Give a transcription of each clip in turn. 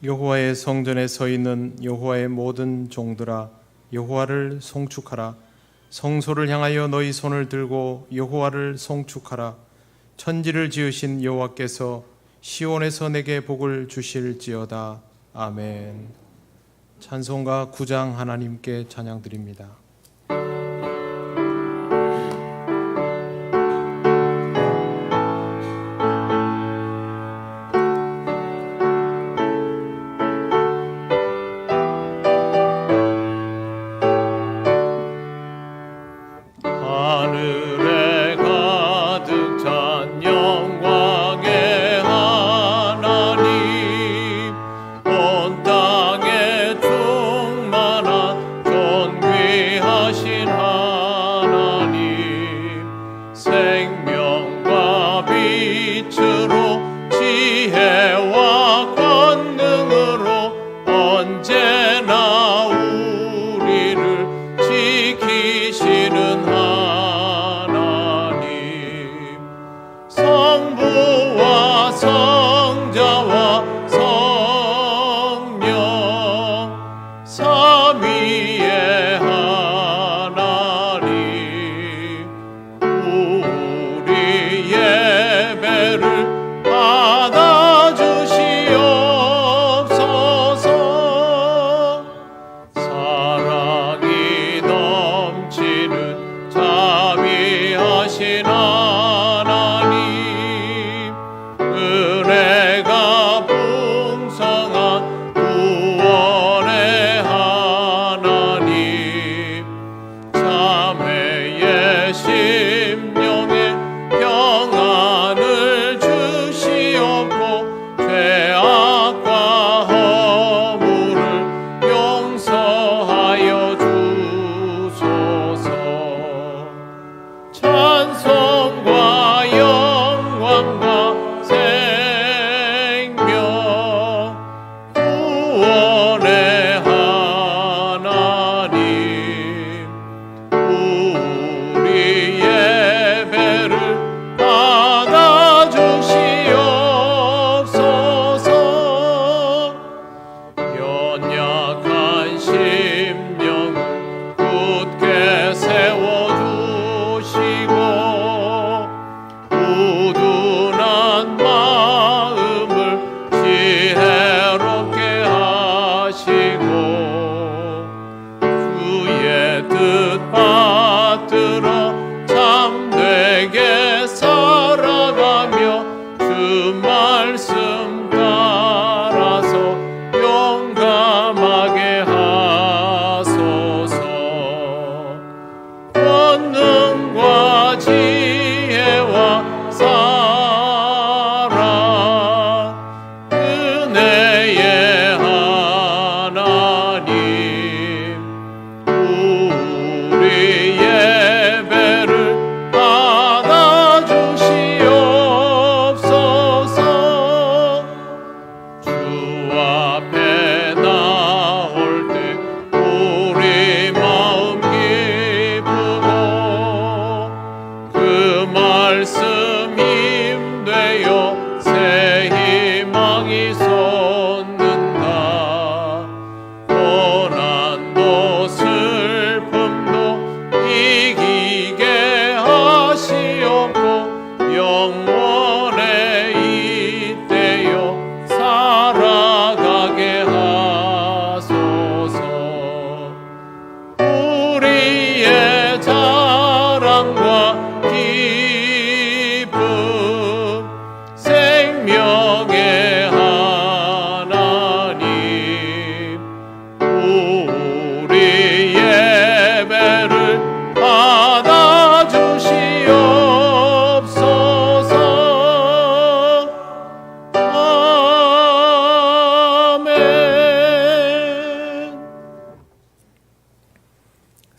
여호와의 성전에 서 있는 여호와의 모든 종들아, 여호와를 송축하라. 성소를 향하여 너희 손을 들고 여호와를 송축하라. 천지를 지으신 여호와께서 시온에서 내게 복을 주실지어다. 아멘. 찬송가 9장 하나님께 찬양드립니다.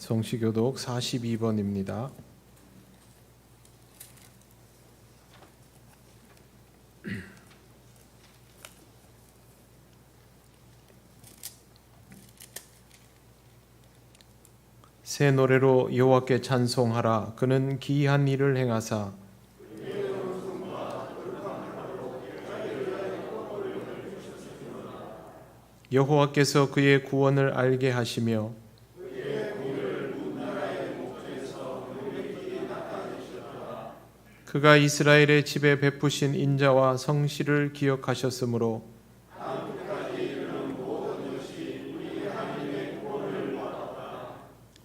성시교독 42번입니다. 새 노래로 여호와께 찬송하라. 그는 기이한 일을 행하사 여호와께서 그의 구원을 알게 하시며 그가 이스라엘의 집에 베푸신 인자와 성실을 기억하셨으므로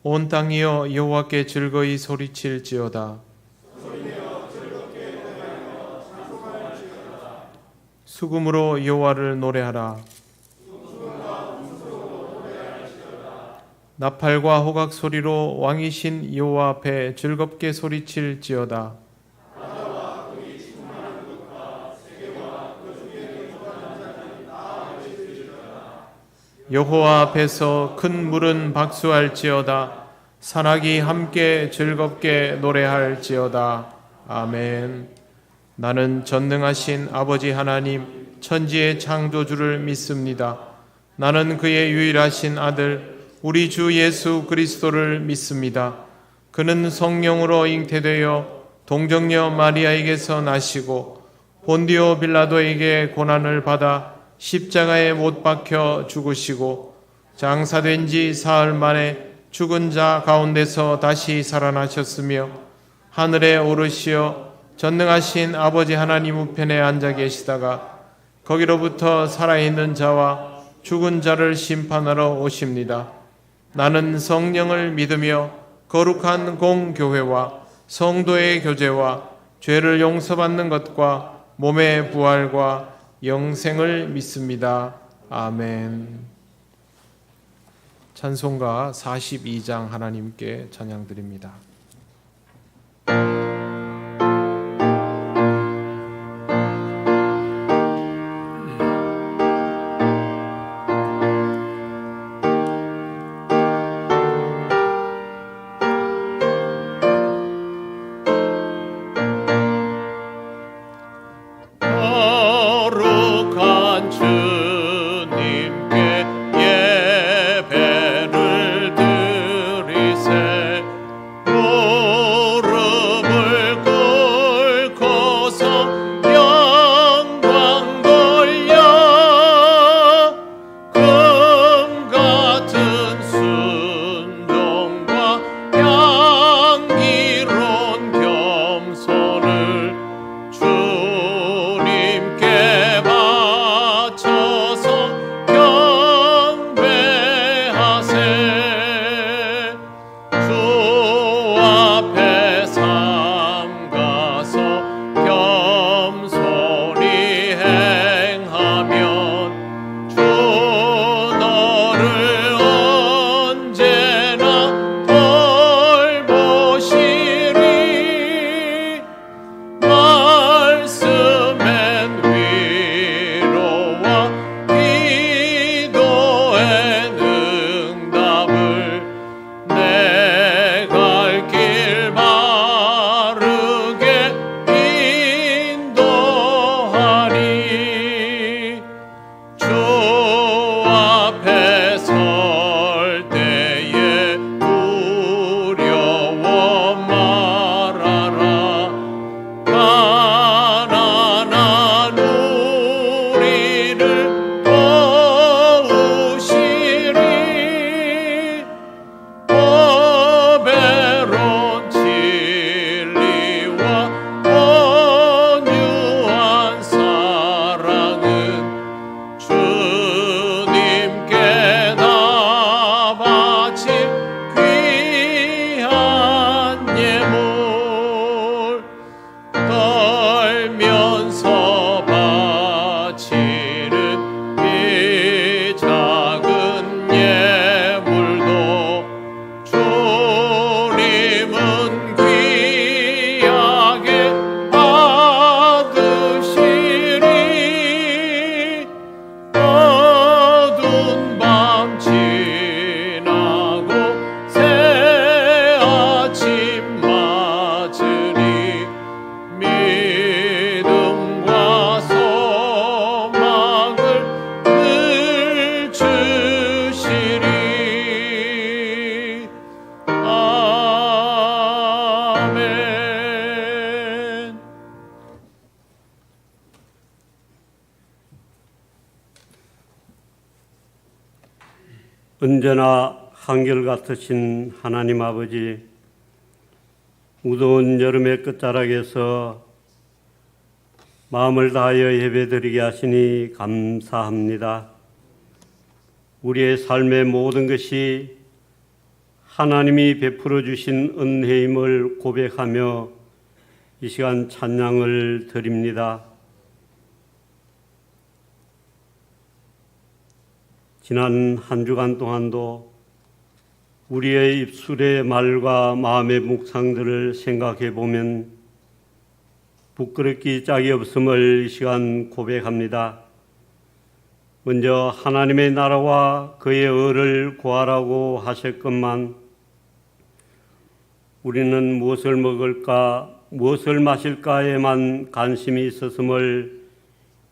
온 땅이여 여호와께 즐거이 소리칠지어다. 수금으로 여호와를 노래하라. 나팔과 호각 소리로 왕이신 여호와 앞에 즐겁게 소리칠지어다. 여호와 앞에서 큰 물은 박수할지어다. 산악이 함께 즐겁게 노래할지어다. 아멘. 나는 전능하신 아버지 하나님 천지의 창조주를 믿습니다. 나는 그의 유일하신 아들 우리 주 예수 그리스도를 믿습니다. 그는 성령으로 잉태되어 동정녀 마리아에게서 나시고 본디오 빌라도에게 고난을 받아 십자가에 못 박혀 죽으시고 장사된 지 사흘 만에 죽은 자 가운데서 다시 살아나셨으며 하늘에 오르시어 전능하신 아버지 하나님 우편에 앉아 계시다가 거기로부터 살아있는 자와 죽은 자를 심판하러 오십니다. 나는 성령을 믿으며 거룩한 공교회와 성도의 교제와 죄를 용서받는 것과 몸의 부활과 영생을 믿습니다. 아멘. 찬송가 42장 하나님께 찬양드립니다. 무릎을 언제나 한결같으신 하나님 아버지, 무더운 여름의 끝자락에서 마음을 다하여 예배드리게 하시니 감사합니다. 우리의 삶의 모든 것이 하나님이 베풀어 주신 은혜임을 고백하며 이 시간 찬양을 드립니다. 지난 한 주간 동안도 우리의 입술의 말과 마음의 묵상들을 생각해 보면 부끄럽기 짝이 없음을 이 시간 고백합니다. 먼저 하나님의 나라와 그의 의를 구하라고 하셨건만 우리는 무엇을 먹을까, 무엇을 마실까에만 관심이 있었음을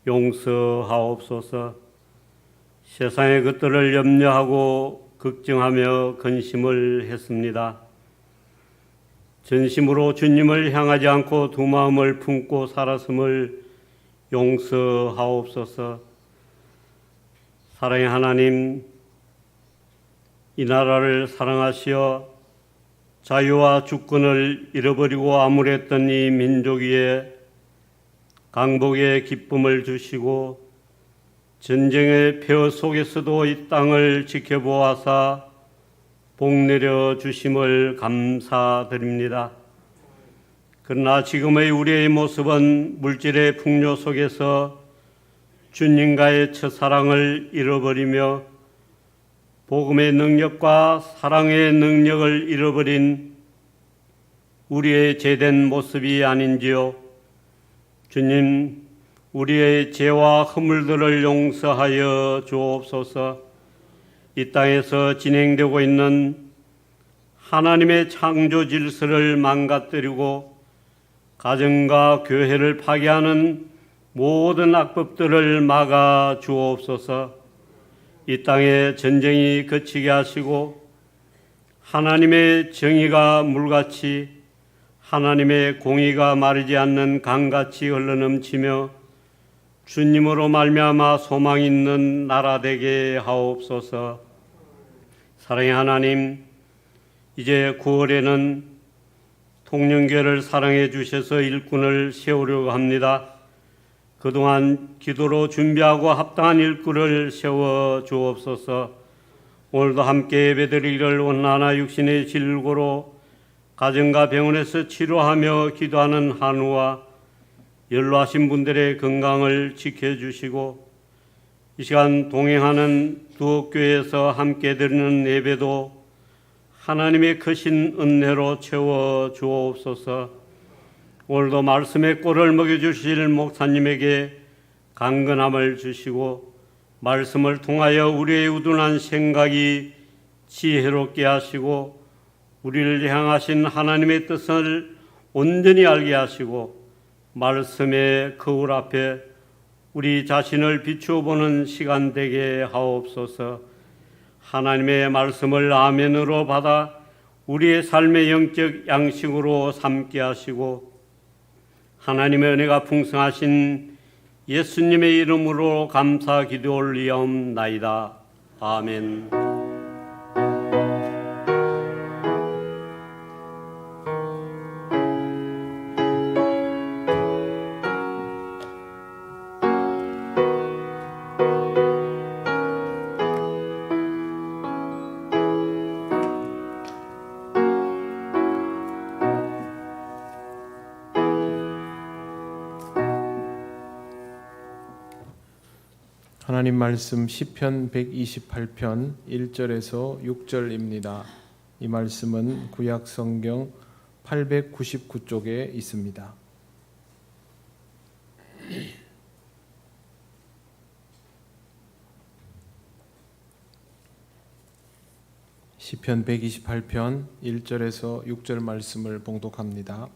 용서하옵소서. 세상의 것들을 염려하고 걱정하며 근심을 했습니다. 전심으로 주님을 향하지 않고 두 마음을 품고 살았음을 용서하옵소서. 사랑의 하나님, 이 나라를 사랑하시어 자유와 주권을 잃어버리고 암울했던 이 민족 위에 강복의 기쁨을 주시고 전쟁의 폐허 속에서도 이 땅을 지켜보아사 복 내려 주심을 감사드립니다. 그러나 지금의 우리의 모습은 물질의 풍요 속에서 주님과의 첫사랑을 잃어버리며 복음의 능력과 사랑의 능력을 잃어버린 우리의 죄된 모습이 아닌지요. 주님, 우리의 죄와 허물들을 용서하여 주옵소서. 이 땅에서 진행되고 있는 하나님의 창조 질서를 망가뜨리고 가정과 교회를 파괴하는 모든 악법들을 막아 주옵소서. 이 땅에 전쟁이 그치게 하시고 하나님의 정의가 물같이 하나님의 공의가 마르지 않는 강같이 흘러넘치며 주님으로 말미암아 소망 있는 나라 되게 하옵소서. 사랑의 하나님, 이제 9월에는 통영교회를 사랑해 주셔서 일꾼을 세우려고 합니다. 그동안 기도로 준비하고 합당한 일꾼을 세워 주옵소서. 오늘도 함께 예배드리기를 원하나 육신의 질고로 가정과 병원에서 치료하며 기도하는 한우와 연로하신 분들의 건강을 지켜주시고 이 시간 동행하는 두옥교회에서 함께 드리는 예배도 하나님의 크신 은혜로 채워 주옵소서. 오늘도 말씀의 꼴을 먹여주실 목사님에게 강건함을 주시고 말씀을 통하여 우리의 우둔한 생각이 지혜롭게 하시고 우리를 향하신 하나님의 뜻을 온전히 알게 하시고 말씀의 거울 앞에 우리 자신을 비추어 보는 시간 되게 하옵소서. 하나님의 말씀을 아멘으로 받아 우리의 삶의 영적 양식으로 삼게 하시고 하나님의 은혜가 풍성하신 예수님의 이름으로 감사 기도 올리옵나이다. 아멘. 하나님 말씀 시편 128편 1절에서 6절입니다. 이 말씀은 구약 성경 899쪽에 있습니다. 시편 128편 1절에서 6절 말씀을 봉독합니다.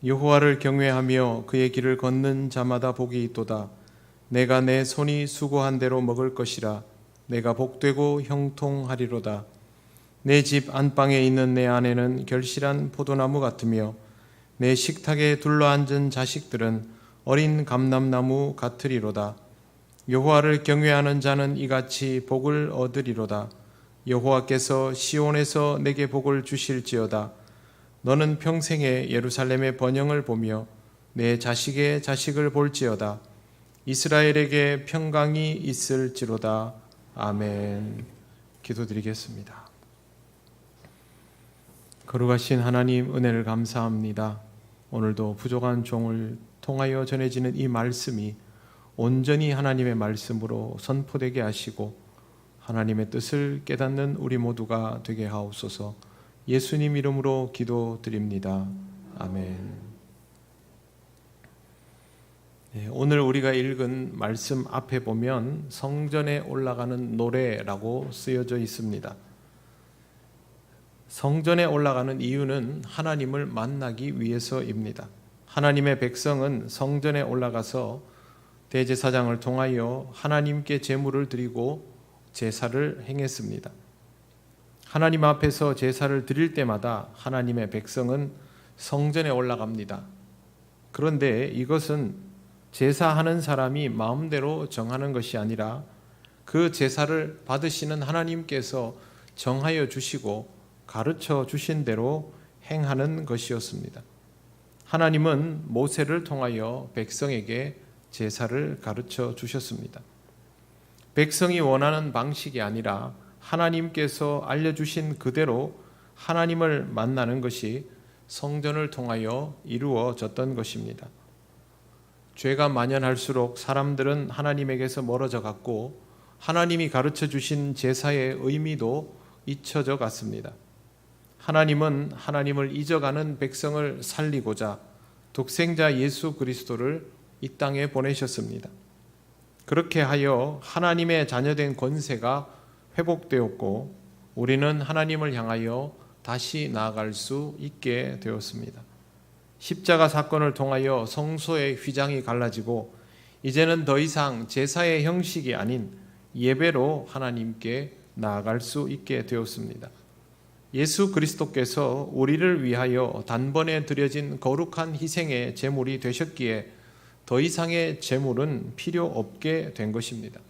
여호와를 경외하며 그의 길을 걷는 자마다 복이 있도다. 내가 내 손이 수고한 대로 먹을 것이라. 내가 복되고 형통하리로다. 내 집 안방에 있는 내 아내는 결실한 포도나무 같으며 내 식탁에 둘러앉은 자식들은 어린 감람나무 같으리로다. 여호와를 경외하는 자는 이같이 복을 얻으리로다. 여호와께서 시온에서 내게 복을 주실지어다. 너는 평생에 예루살렘의 번영을 보며 내 자식의 자식을 볼지어다. 이스라엘에게 평강이 있을지로다. 아멘. 기도드리겠습니다. 거룩하신 하나님, 은혜를 감사합니다. 오늘도 부족한 종을 통하여 전해지는 이 말씀이 온전히 하나님의 말씀으로 선포되게 하시고 하나님의 뜻을 깨닫는 우리 모두가 되게 하옵소서. 예수님 이름으로 기도드립니다. 아멘. 오늘 우리가 읽은 말씀 앞에 보면 성전에 올라가는 노래라고 쓰여져 있습니다. 성전에 올라가는 이유는 하나님을 만나기 위해서입니다. 하나님의 백성은 성전에 올라가서 대제사장을 통하여 하나님께 제물을 드리고 제사를 행했습니다. 하나님 앞에서 제사를 드릴 때마다 하나님의 백성은 성전에 올라갑니다. 그런데 이것은 제사하는 사람이 마음대로 정하는 것이 아니라 그 제사를 받으시는 하나님께서 정하여 주시고 가르쳐 주신 대로 행하는 것이었습니다. 하나님은 모세를 통하여 백성에게 제사를 가르쳐 주셨습니다. 백성이 원하는 방식이 아니라 하나님께서 알려주신 그대로 하나님을 만나는 것이 성전을 통하여 이루어졌던 것입니다. 죄가 만연할수록 사람들은 하나님에게서 멀어져 갔고 하나님이 가르쳐 주신 제사의 의미도 잊혀져 갔습니다. 하나님은 하나님을 잊어가는 백성을 살리고자 독생자 예수 그리스도를 이 땅에 보내셨습니다. 그렇게 하여 하나님의 자녀된 권세가 회복되었고 우리는 하나님을 향하여 다시 나아갈 수 있게 되었습니다. 십자가 사건을 통하여 성소의 휘장이 갈라지고 이제는 더 이상 제사의 형식이 아닌 예배로 하나님께 나아갈 수 있게 되었습니다. 예수 그리스도께서 우리를 위하여 단번에 드려진 거룩한 희생의 제물이 되셨기에 더 이상의 제물은 필요 없게 된 것입니다.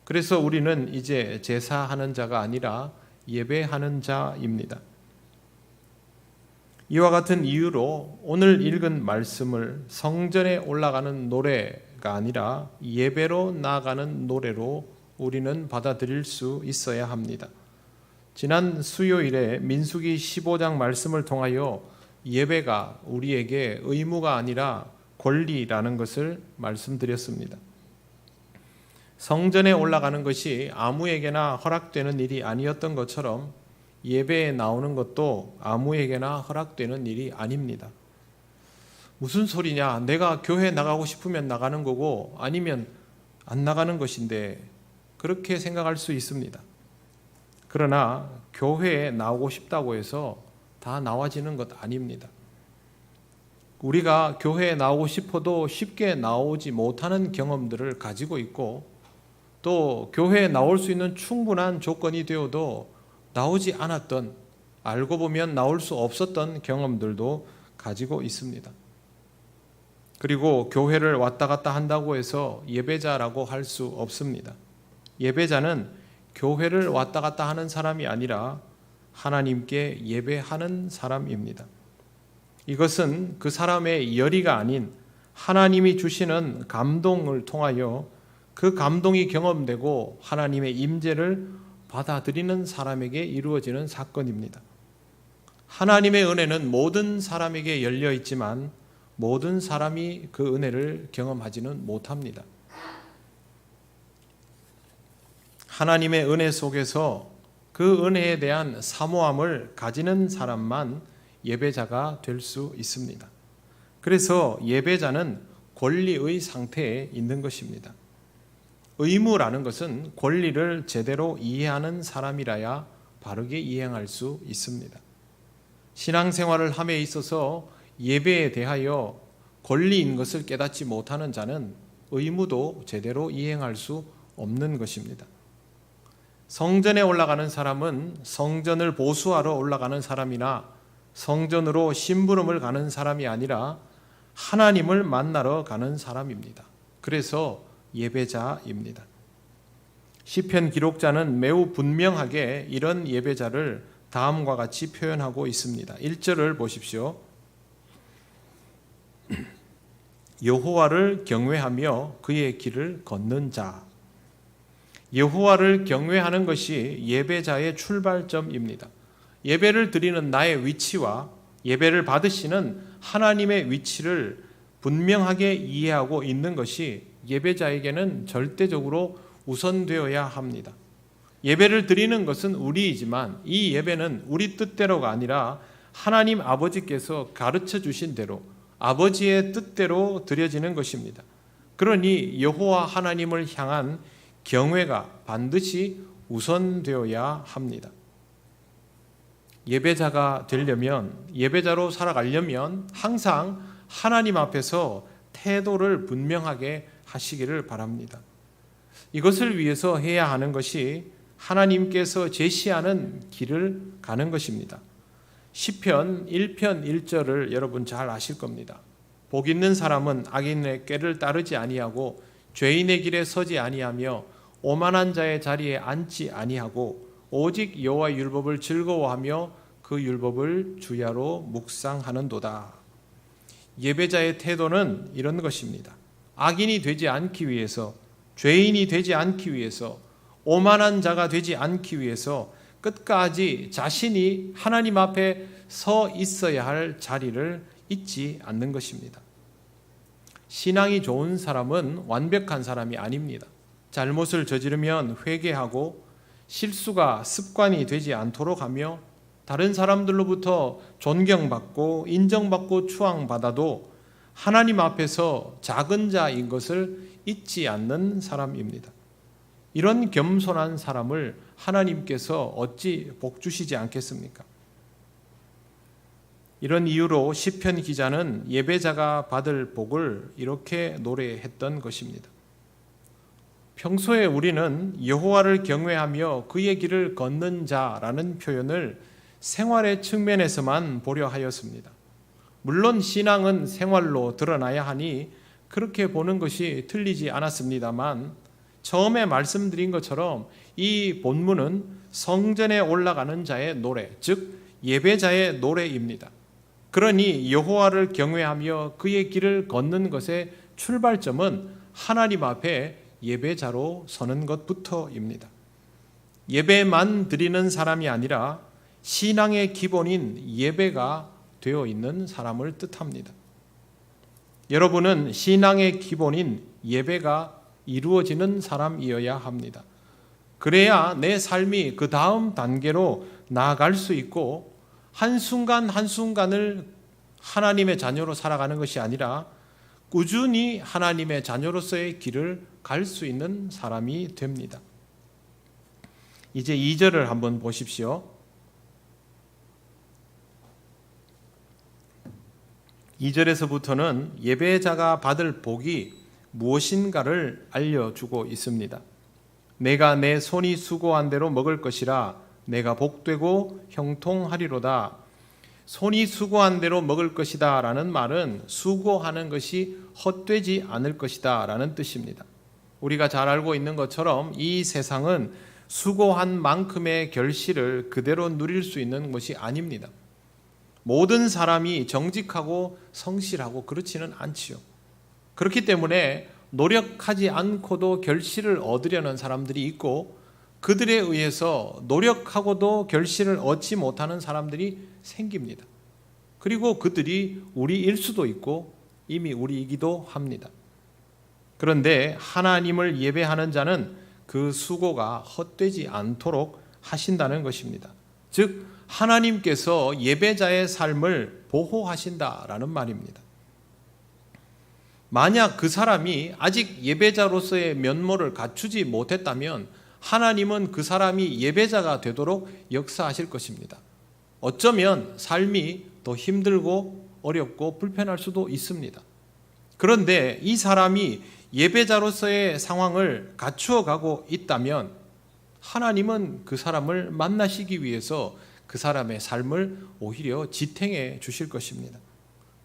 그래서 우리는 이제 제사하는 자가 아니라 예배하는 자입니다. 이와 같은 이유로 오늘 읽은 말씀을 성전에 올라가는 노래가 아니라 예배로 나아가는 노래로 우리는 받아들일 수 있어야 합니다. 지난 수요일에 민수기 15장 말씀을 통하여 예배가 우리에게 의무가 아니라 권리라는 것을 말씀드렸습니다. 성전에 올라가는 것이 아무에게나 허락되는 일이 아니었던 것처럼 예배에 나오는 것도 아무에게나 허락되는 일이 아닙니다. 무슨 소리냐? 내가 교회 나가고 싶으면 나가는 거고 아니면 안 나가는 것인데 그렇게 생각할 수 있습니다. 그러나 교회에 나오고 싶다고 해서 다 나와지는 것 아닙니다. 우리가 교회에 나오고 싶어도 쉽게 나오지 못하는 경험들을 가지고 있고 또 교회에 나올 수 있는 충분한 조건이 되어도 나오지 않았던, 알고 보면 나올 수 없었던 경험들도 가지고 있습니다. 그리고 교회를 왔다 갔다 한다고 해서 예배자라고 할 수 없습니다. 예배자는 교회를 왔다 갔다 하는 사람이 아니라 하나님께 예배하는 사람입니다. 이것은 그 사람의 열의가 아닌 하나님이 주시는 감동을 통하여 그 감동이 경험되고 하나님의 임재를 받아들이는 사람에게 이루어지는 사건입니다. 하나님의 은혜는 모든 사람에게 열려 있지만 모든 사람이 그 은혜를 경험하지는 못합니다. 하나님의 은혜 속에서 그 은혜에 대한 사모함을 가지는 사람만 예배자가 될 수 있습니다. 그래서 예배자는 권리의 상태에 있는 것입니다. 의무라는 것은 권리를 제대로 이해하는 사람이라야 바르게 이행할 수 있습니다. 신앙생활을 함에 있어서 예배에 대하여 권리인 것을 깨닫지 못하는 자는 의무도 제대로 이행할 수 없는 것입니다. 성전에 올라가는 사람은 성전을 보수하러 올라가는 사람이나 성전으로 심부름을 가는 사람이 아니라 하나님을 만나러 가는 사람입니다. 그래서 예배자입니다. 시편 기록자는 매우 분명하게 이런 예배자를 다음과 같이 표현하고 있습니다. 1절을 보십시오. 여호와를 경외하며 그의 길을 걷는 자. 여호와를 경외하는 것이 예배자의 출발점입니다. 예배를 드리는 나의 위치와 예배를 받으시는 하나님의 위치를 분명하게 이해하고 있는 것이 예배자에게는 절대적으로 우선되어야 합니다. 예배를 드리는 것은 우리이지만 이 예배는 우리 뜻대로가 아니라 하나님 아버지께서 가르쳐 주신 대로 아버지의 뜻대로 드려지는 것입니다. 그러니 여호와 하나님을 향한 경외가 반드시 우선되어야 합니다. 예배자가 되려면, 예배자로 살아가려면 항상 하나님 앞에서 태도를 분명하게 하시기를 바랍니다. 이것을 위해서 해야 하는 것이 하나님께서 제시하는 길을 가는 것입니다. 시편 1편 1절을 여러분 잘 아실 겁니다. 복 있는 사람은 악인의 꾀를 따르지 아니하고 죄인의 길에 서지 아니하며 오만한 자의 자리에 앉지 아니하고 오직 여호와의 율법을 즐거워하며 그 율법을 주야로 묵상하는도다. 예배자의 태도는 이런 것입니다. 악인이 되지 않기 위해서, 죄인이 되지 않기 위해서, 오만한 자가 되지 않기 위해서 끝까지 자신이 하나님 앞에 서 있어야 할 자리를 잊지 않는 것입니다. 신앙이 좋은 사람은 완벽한 사람이 아닙니다. 잘못을 저지르면 회개하고 실수가 습관이 되지 않도록 하며 다른 사람들로부터 존경받고 인정받고 추앙받아도 하나님 앞에서 작은 자인 것을 잊지 않는 사람입니다. 이런 겸손한 사람을 하나님께서 어찌 복 주시지 않겠습니까? 이런 이유로 시편 기자는 예배자가 받을 복을 이렇게 노래했던 것입니다. 평소에 우리는 여호와를 경외하며 그의 길을 걷는 자라는 표현을 생활의 측면에서만 보려 하였습니다. 물론 신앙은 생활로 드러나야 하니 그렇게 보는 것이 틀리지 않았습니다만 처음에 말씀드린 것처럼 이 본문은 성전에 올라가는 자의 노래, 즉 예배자의 노래입니다. 그러니 여호와를 경외하며 그의 길을 걷는 것의 출발점은 하나님 앞에 예배자로 서는 것부터입니다. 예배만 드리는 사람이 아니라 신앙의 기본인 예배가 되어 있는 사람을 뜻합니다. 여러분은 신앙의 기본인 예배가 이루어지는 사람이어야 합니다. 그래야 내 삶이 그 다음 단계로 나아갈 수 있고 한순간 한순간을 하나님의 자녀로 살아가는 것이 아니라 꾸준히 하나님의 자녀로서의 길을 갈 수 있는 사람이 됩니다. 이제 2절을 한번 보십시오. 2절에서부터는 예배자가 받을 복이 무엇인가를 알려주고 있습니다. 내가 내 손이 수고한 대로 먹을 것이라 내가 복되고 형통하리로다. 손이 수고한 대로 먹을 것이다 라는 말은 수고하는 것이 헛되지 않을 것이다 라는 뜻입니다. 우리가 잘 알고 있는 것처럼 이 세상은 수고한 만큼의 결실을 그대로 누릴 수 있는 것이 아닙니다. 모든 사람이 정직하고 성실하고 그렇지는 않지요. 그렇기 때문에 노력하지 않고도 결실을 얻으려는 사람들이 있고 그들에 의해서 노력하고도 결실을 얻지 못하는 사람들이 생깁니다. 그리고 그들이 우리일 수도 있고 이미 우리이기도 합니다. 그런데 하나님을 예배하는 자는 그 수고가 헛되지 않도록 하신다는 것입니다. 즉 하나님께서 예배자의 삶을 보호하신다라는 말입니다. 만약 그 사람이 아직 예배자로서의 면모를 갖추지 못했다면 하나님은 그 사람이 예배자가 되도록 역사하실 것입니다. 어쩌면 삶이 더 힘들고 어렵고 불편할 수도 있습니다. 그런데 이 사람이 예배자로서의 상황을 갖추어 가고 있다면 하나님은 그 사람을 만나시기 위해서 그 사람의 삶을 오히려 지탱해 주실 것입니다.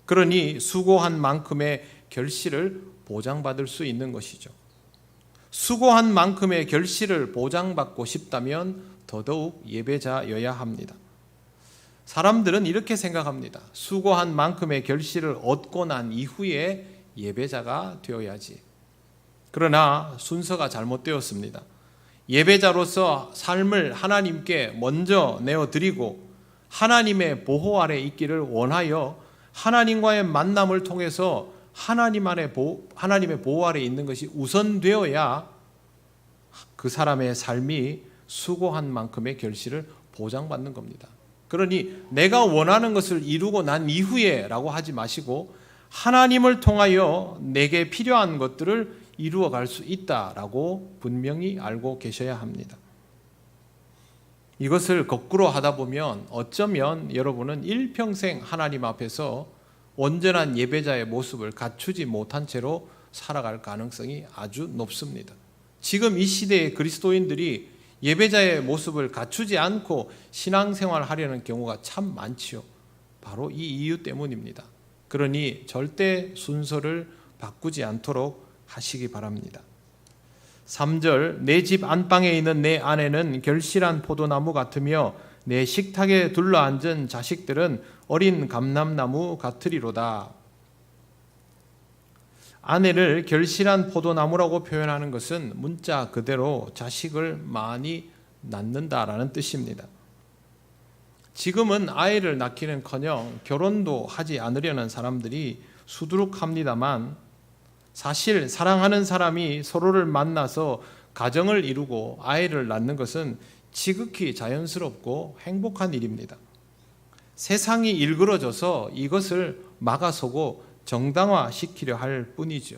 그러니 수고한 만큼의 결실을 보장받을 수 있는 것이죠. 수고한 만큼의 결실을 보장받고 싶다면 더더욱 예배자여야 합니다. 사람들은 이렇게 생각합니다. 수고한 만큼의 결실을 얻고 난 이후에 예배자가 되어야지. 그러나 순서가 잘못되었습니다. 예배자로서 삶을 하나님께 먼저 내어드리고 하나님의 보호 아래 있기를 원하여 하나님과의 만남을 통해서 하나님의 보호 아래 있는 것이 우선되어야 그 사람의 삶이 수고한 만큼의 결실을 보장받는 겁니다. 그러니 내가 원하는 것을 이루고 난 이후에 라고 하지 마시고 하나님을 통하여 내게 필요한 것들을 이루어 갈 수 있다라고 분명히 알고 계셔야 합니다. 이것을 거꾸로 하다 보면 어쩌면 여러분은 일평생 하나님 앞에서 온전한 예배자의 모습을 갖추지 못한 채로 살아갈 가능성이 아주 높습니다. 지금 이 시대의 그리스도인들이 예배자의 모습을 갖추지 않고 신앙생활을 하려는 경우가 참 많지요. 바로 이 이유 때문입니다. 그러니 절대 순서를 바꾸지 않도록 하시기 바랍니다. 3절 내 집 안방에 있는 내 아내는 결실한 포도나무 같으며 내 식탁에 둘러앉은 자식들은 어린 감람나무 같으리로다. 아내를 결실한 포도나무라고 표현하는 것은 문자 그대로 자식을 많이 낳는다라는 뜻입니다. 지금은 아이를 낳기는커녕 결혼도 하지 않으려는 사람들이 수두룩합니다만 사실 사랑하는 사람이 서로를 만나서 가정을 이루고 아이를 낳는 것은 지극히 자연스럽고 행복한 일입니다. 세상이 일그러져서 이것을 막아서고 정당화시키려 할 뿐이죠.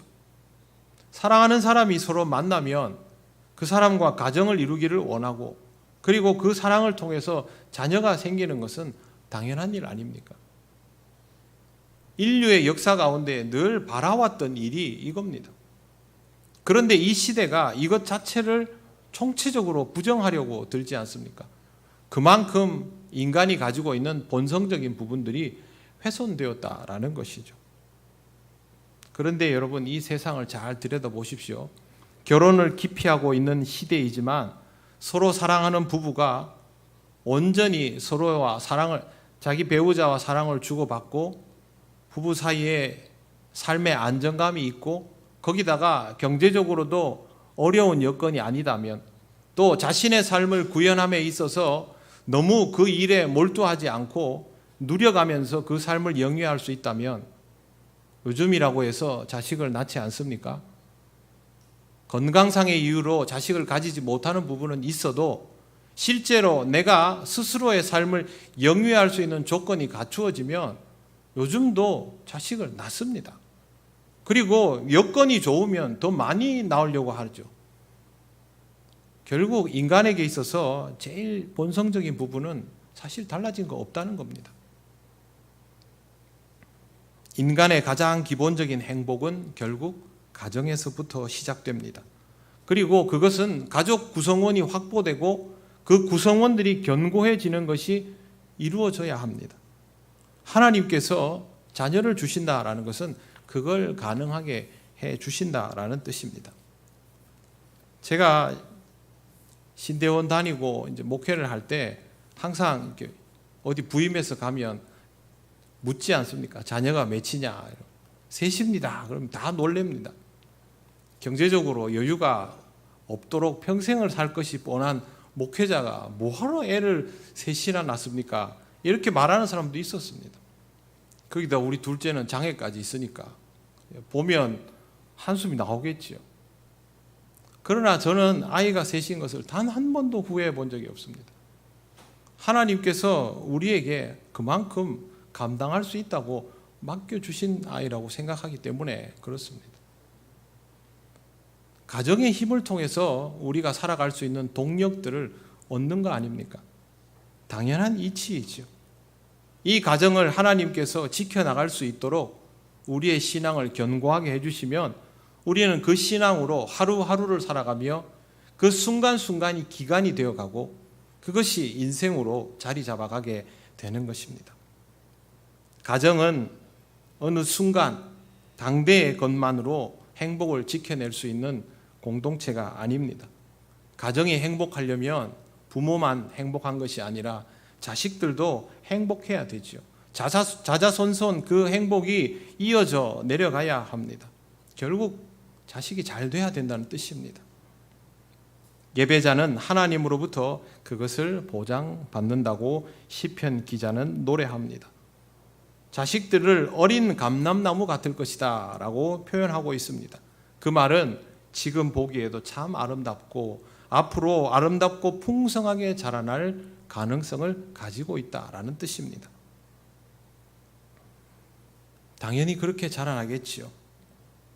사랑하는 사람이 서로 만나면 그 사람과 가정을 이루기를 원하고 그리고 그 사랑을 통해서 자녀가 생기는 것은 당연한 일 아닙니까? 인류의 역사 가운데 늘 바라왔던 일이 이겁니다. 그런데 이 시대가 이것 자체를 총체적으로 부정하려고 들지 않습니까? 그만큼 인간이 가지고 있는 본성적인 부분들이 훼손되었다라는 것이죠. 그런데 여러분 이 세상을 잘 들여다보십시오. 결혼을 기피하고 있는 시대이지만 서로 사랑하는 부부가 온전히 서로와 사랑을 자기 배우자와 사랑을 주고받고 부부 사이에 삶의 안정감이 있고 거기다가 경제적으로도 어려운 여건이 아니다면 또 자신의 삶을 구현함에 있어서 너무 그 일에 몰두하지 않고 누려가면서 그 삶을 영위할 수 있다면 요즘이라고 해서 자식을 낳지 않습니까? 건강상의 이유로 자식을 가지지 못하는 부분은 있어도 실제로 내가 스스로의 삶을 영위할 수 있는 조건이 갖추어지면 요즘도 자식을 낳습니다. 그리고 여건이 좋으면 더 많이 낳으려고 하죠. 결국 인간에게 있어서 제일 본성적인 부분은 사실 달라진 거 없다는 겁니다. 인간의 가장 기본적인 행복은 결국 가정에서부터 시작됩니다. 그리고 그것은 가족 구성원이 확보되고 그 구성원들이 견고해지는 것이 이루어져야 합니다. 하나님께서 자녀를 주신다라는 것은 그걸 가능하게 해 주신다라는 뜻입니다. 제가 신대원 다니고 이제 목회를 할 때 항상 이렇게 어디 부임해서 가면 묻지 않습니까? 자녀가 몇이냐? 셋입니다. 그럼 다 놀랍니다. 경제적으로 여유가 없도록 평생을 살 것이 뻔한 목회자가 뭐하러 애를 셋이나 낳습니까? 이렇게 말하는 사람도 있었습니다. 거기다 우리 둘째는 장애까지 있으니까 보면 한숨이 나오겠지요. 그러나 저는 아이가 셋인 것을 단 한 번도 후회해 본 적이 없습니다. 하나님께서 우리에게 그만큼 감당할 수 있다고 맡겨주신 아이라고 생각하기 때문에 그렇습니다. 가정의 힘을 통해서 우리가 살아갈 수 있는 동력들을 얻는 거 아닙니까? 당연한 이치이죠. 이 가정을 하나님께서 지켜나갈 수 있도록 우리의 신앙을 견고하게 해주시면 우리는 그 신앙으로 하루하루를 살아가며 그 순간순간이 기간이 되어가고 그것이 인생으로 자리 잡아가게 되는 것입니다. 가정은 어느 순간 당대의 것만으로 행복을 지켜낼 수 있는 공동체가 아닙니다. 가정이 행복하려면 부모만 행복한 것이 아니라 자식들도 행복해야 되지요. 자자손손 그 행복이 이어져 내려가야 합니다. 결국 자식이 잘 돼야 된다는 뜻입니다. 예배자는 하나님으로부터 그것을 보장받는다고 시편 기자는 노래합니다. 자식들을 어린 감람나무 같을 것이다 라고 표현하고 있습니다. 그 말은 지금 보기에도 참 아름답고 앞으로 아름답고 풍성하게 자라날 가능성을 가지고 있다라는 뜻입니다. 당연히 그렇게 자라나겠지요.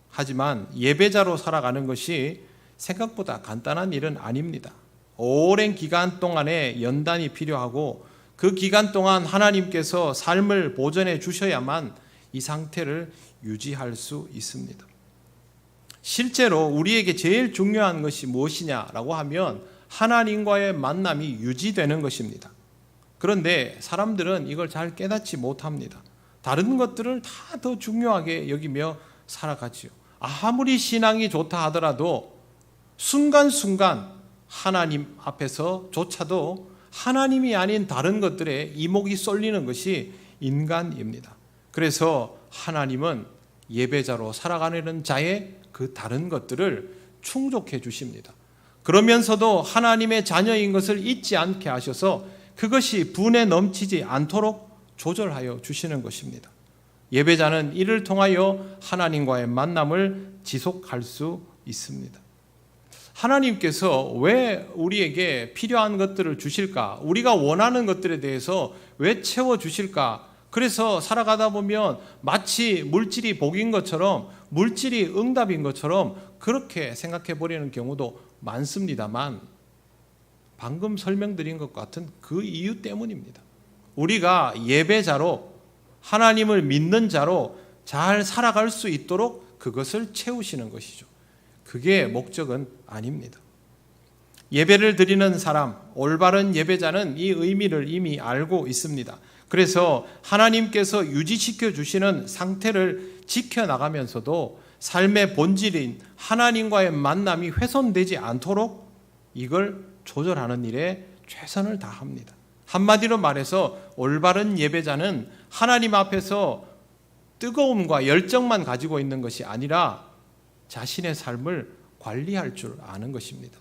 하지만 예배자로 살아가는 것이 생각보다 간단한 일은 아닙니다. 오랜 기간 동안의 연단이 필요하고 그 기간 동안 하나님께서 삶을 보존해 주셔야만 이 상태를 유지할 수 있습니다. 실제로 우리에게 제일 중요한 것이 무엇이냐라고 하면 하나님과의 만남이 유지되는 것입니다. 그런데 사람들은 이걸 잘 깨닫지 못합니다. 다른 것들을 다 더 중요하게 여기며 살아가지요. 아무리 신앙이 좋다 하더라도 순간순간 하나님 앞에서조차도 하나님이 아닌 다른 것들에 이목이 쏠리는 것이 인간입니다. 그래서 하나님은 예배자로 살아가는 자의 그 다른 것들을 충족해 주십니다. 그러면서도 하나님의 자녀인 것을 잊지 않게 하셔서 그것이 분에 넘치지 않도록 조절하여 주시는 것입니다. 예배자는 이를 통하여 하나님과의 만남을 지속할 수 있습니다. 하나님께서 왜 우리에게 필요한 것들을 주실까? 우리가 원하는 것들에 대해서 왜 채워주실까? 그래서 살아가다 보면 마치 물질이 복인 것처럼, 물질이 응답인 것처럼 그렇게 생각해 버리는 경우도 많습니다만, 방금 설명드린 것 같은 그 이유 때문입니다. 우리가 예배자로, 하나님을 믿는 자로 잘 살아갈 수 있도록 그것을 채우시는 것이죠. 그게 목적은 아닙니다. 예배를 드리는 사람, 올바른 예배자는 이 의미를 이미 알고 있습니다. 그래서 하나님께서 유지시켜 주시는 상태를 지켜나가면서도 삶의 본질인 하나님과의 만남이 훼손되지 않도록 이걸 조절하는 일에 최선을 다합니다. 한마디로 말해서 올바른 예배자는 하나님 앞에서 뜨거움과 열정만 가지고 있는 것이 아니라 자신의 삶을 관리할 줄 아는 것입니다.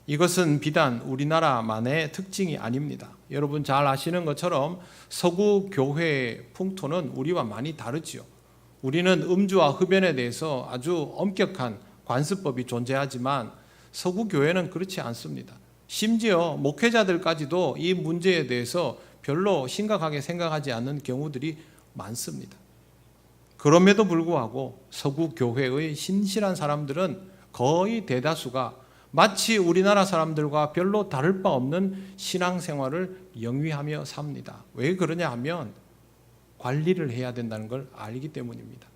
이것은 비단 우리나라만의 특징이 아닙니다. 여러분 잘 아시는 것처럼 서구 교회의 풍토는 우리와 많이 다르지요. 우리는 음주와 흡연에 대해서 아주 엄격한 관습법이 존재하지만 서구 교회는 그렇지 않습니다. 심지어 목회자들까지도 이 문제에 대해서 별로 심각하게 생각하지 않는 경우들이 많습니다. 그럼에도 불구하고 서구 교회의 신실한 사람들은 거의 대다수가 마치 우리나라 사람들과 별로 다를 바 없는 신앙생활을 영위하며 삽니다. 왜 그러냐 하면 관리를 해야 된다는 걸 알기 때문입니다.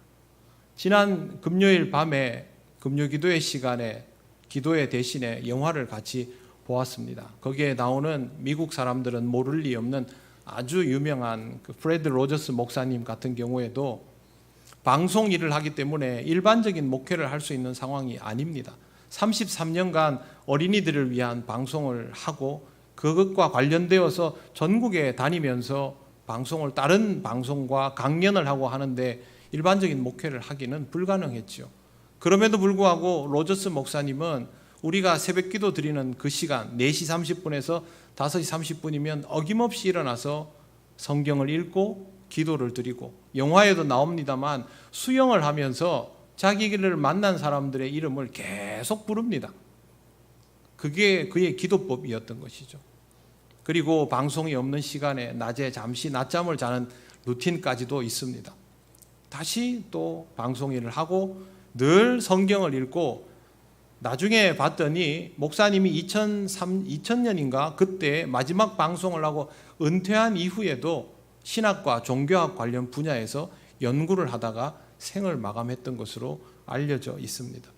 지난 금요일 밤에 금요기도의 시간에 기도회 대신에 영화를 같이 보았습니다. 거기에 나오는 미국 사람들은 모를 리 없는 아주 유명한 그 프레드 로저스 목사님 같은 경우에도 방송 일을 하기 때문에 일반적인 목회를 할 수 있는 상황이 아닙니다. 33년간 어린이들을 위한 방송을 하고 그것과 관련되어서 전국에 다니면서 방송을 다른 방송과 강연을 하고 하는데 일반적인 목회를 하기는 불가능했죠. 그럼에도 불구하고 로저스 목사님은 우리가 새벽기도 드리는 그 시간 4시 30분에서 5시 30분이면 어김없이 일어나서 성경을 읽고 기도를 드리고 영화에도 나옵니다만 수영을 하면서 자기를 만난 사람들의 이름을 계속 부릅니다. 그게 그의 기도법이었던 것이죠. 그리고 방송이 없는 시간에 낮에 잠시 낮잠을 자는 루틴까지도 있습니다. 다시 또 방송 일을 하고 늘 성경을 읽고 나중에 봤더니 목사님이 2000년인가 그때 마지막 방송을 하고 은퇴한 이후에도 신학과 종교학 관련 분야에서 연구를 하다가 생을 마감했던 것으로 알려져 있습니다.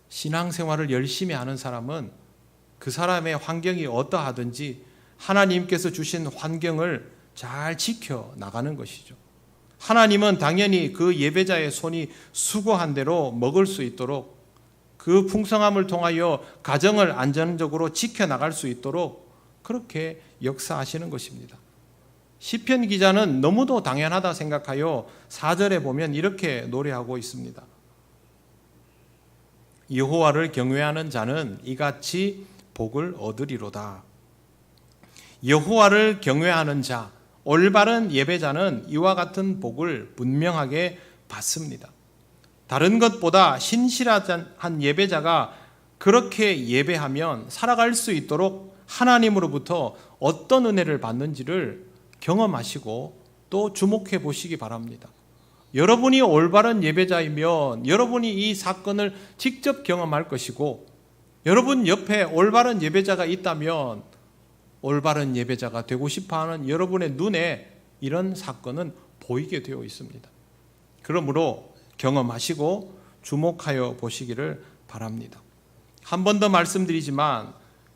신앙생활을 열심히 하는 사람은 그 사람의 환경이 어떠하든지 하나님께서 주신 환경을 잘 지켜나가는 것이죠. 하나님은 당연히 그 예배자의 손이 수고한 대로 먹을 수 있도록, 그 풍성함을 통하여 가정을 안전적으로 지켜나갈 수 있도록 그렇게 역사하시는 것입니다. 시편 기자는 너무도 당연하다 생각하여 4절에 보면 이렇게 노래하고 있습니다. 여호와를 경외하는 자는 이같이 복을 얻으리로다. 여호와를 경외하는 자, 올바른 예배자는 이와 같은 복을 분명하게 받습니다. 다른 것보다 신실한 예배자가 그렇게 예배하면 살아갈 수 있도록 하나님으로부터 어떤 은혜를 받는지를 경험하시고 또 주목해 보시기 바랍니다. 여러분이 올바른 예배자이면 여러분이 이 사건을 직접 경험할 것이고, 여러분 옆에 올바른 예배자가 있다면 올바른 예배자가 되고 싶어하는 여러분의 눈에 이런 사건은 보이게 되어 있습니다. 그러므로 경험하시고 주목하여 보시기를 바랍니다. 한 번 더 말씀드리지만,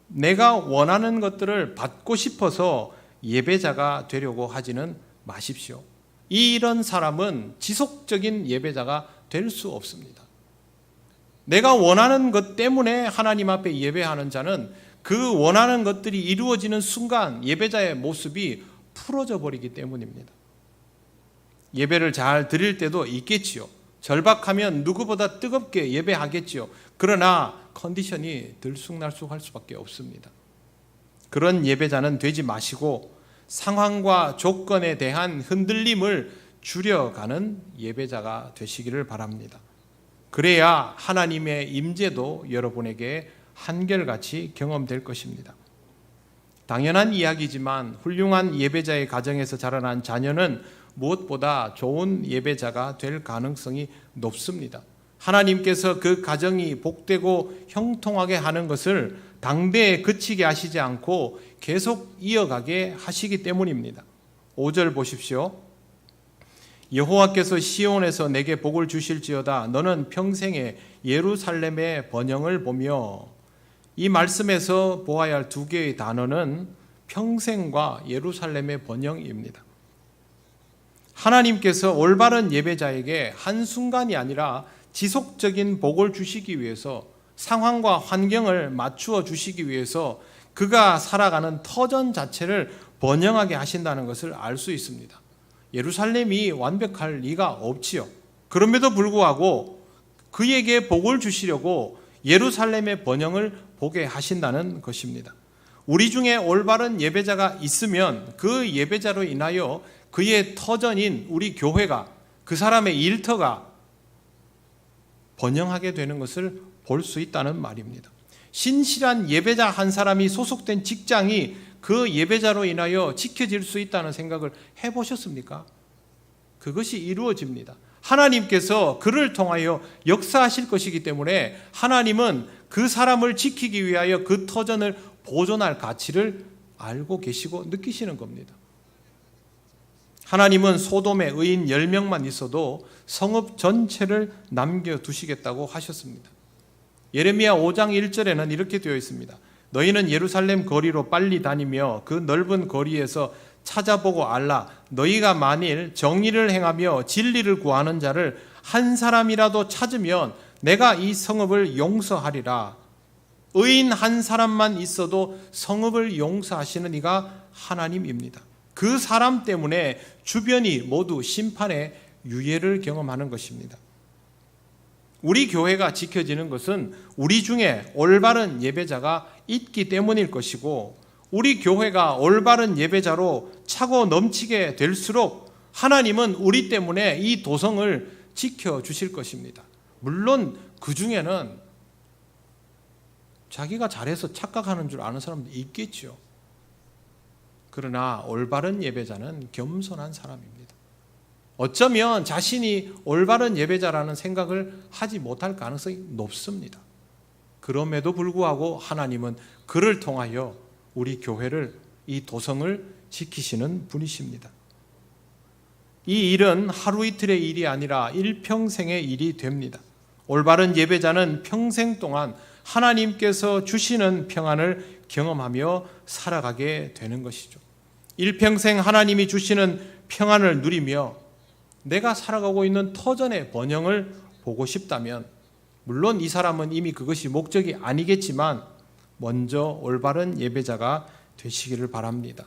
내가 원하는 것들을 받고 싶어서 예배자가 되려고 하지는 마십시오. 이런 사람은 지속적인 예배자가 될 수 없습니다. 내가 원하는 것 때문에 하나님 앞에 예배하는 자는 그 원하는 것들이 이루어지는 순간 예배자의 모습이 풀어져 버리기 때문입니다. 예배를 잘 드릴 때도 있겠지요. 절박하면 누구보다 뜨겁게 예배하겠지요. 그러나 컨디션이 들쑥날쑥할 수밖에 없습니다. 그런 예배자는 되지 마시고 상황과 조건에 대한 흔들림을 줄여가는 예배자가 되시기를 바랍니다. 그래야 하나님의 임재도 여러분에게 한결같이 경험될 것입니다. 당연한 이야기지만 훌륭한 예배자의 가정에서 자라난 자녀는 무엇보다 좋은 예배자가 될 가능성이 높습니다. 하나님께서 그 가정이 복되고 형통하게 하는 것을 당대에 그치게 하시지 않고 계속 이어가게 하시기 때문입니다. 5절 보십시오. 여호와께서 시온에서 내게 복을 주실지어다. 너는 평생에 예루살렘의 번영을 보며. 이 말씀에서 보아야 할 두 개의 단어는 평생과 예루살렘의 번영입니다. 하나님께서 올바른 예배자에게 한순간이 아니라 지속적인 복을 주시기 위해서, 상황과 환경을 맞추어 주시기 위해서 그가 살아가는 터전 자체를 번영하게 하신다는 것을 알 수 있습니다. 예루살렘이 완벽할 리가 없지요. 그럼에도 불구하고 그에게 복을 주시려고 예루살렘의 번영을 보게 하신다는 것입니다. 우리 중에 올바른 예배자가 있으면 그 예배자로 인하여 그의 터전인 우리 교회가, 그 사람의 일터가 번영하게 되는 것을 볼 수 있다는 말입니다. 신실한 예배자 한 사람이 소속된 직장이 그 예배자로 인하여 지켜질 수 있다는 생각을 해보셨습니까? 그것이 이루어집니다. 하나님께서 그를 통하여 역사하실 것이기 때문에 하나님은 그 사람을 지키기 위하여 그 터전을 보존할 가치를 알고 계시고 느끼시는 겁니다. 하나님은 소돔에 의인 10명만 있어도 성읍 전체를 남겨두시겠다고 하셨습니다. 예레미야 5장 1절에는 이렇게 되어 있습니다. 너희는 예루살렘 거리로 빨리 다니며 그 넓은 거리에서 찾아보고 알라. 너희가 만일 정의를 행하며 진리를 구하는 자를 한 사람이라도 찾으면 내가 이 성읍을 용서하리라. 의인 한 사람만 있어도 성읍을 용서하시는 이가 하나님입니다. 그 사람 때문에 주변이 모두 심판의 유예를 경험하는 것입니다. 우리 교회가 지켜지는 것은 우리 중에 올바른 예배자가 있기 때문일 것이고, 우리 교회가 올바른 예배자로 차고 넘치게 될수록 하나님은 우리 때문에 이 도성을 지켜주실 것입니다. 물론 그 중에는 자기가 잘해서 착각하는 줄 아는 사람도 있겠죠. 그러나 올바른 예배자는 겸손한 사람입니다. 어쩌면 자신이 올바른 예배자라는 생각을 하지 못할 가능성이 높습니다. 그럼에도 불구하고 하나님은 그를 통하여 우리 교회를, 이 도성을 지키시는 분이십니다. 이 일은 하루 이틀의 일이 아니라 일평생의 일이 됩니다. 올바른 예배자는 평생 동안 하나님께서 주시는 평안을 경험하며 살아가게 되는 것이죠. 일평생 하나님이 주시는 평안을 누리며 내가 살아가고 있는 터전의 번영을 보고 싶다면, 물론 이 사람은 이미 그것이 목적이 아니겠지만 먼저 올바른 예배자가 되시기를 바랍니다.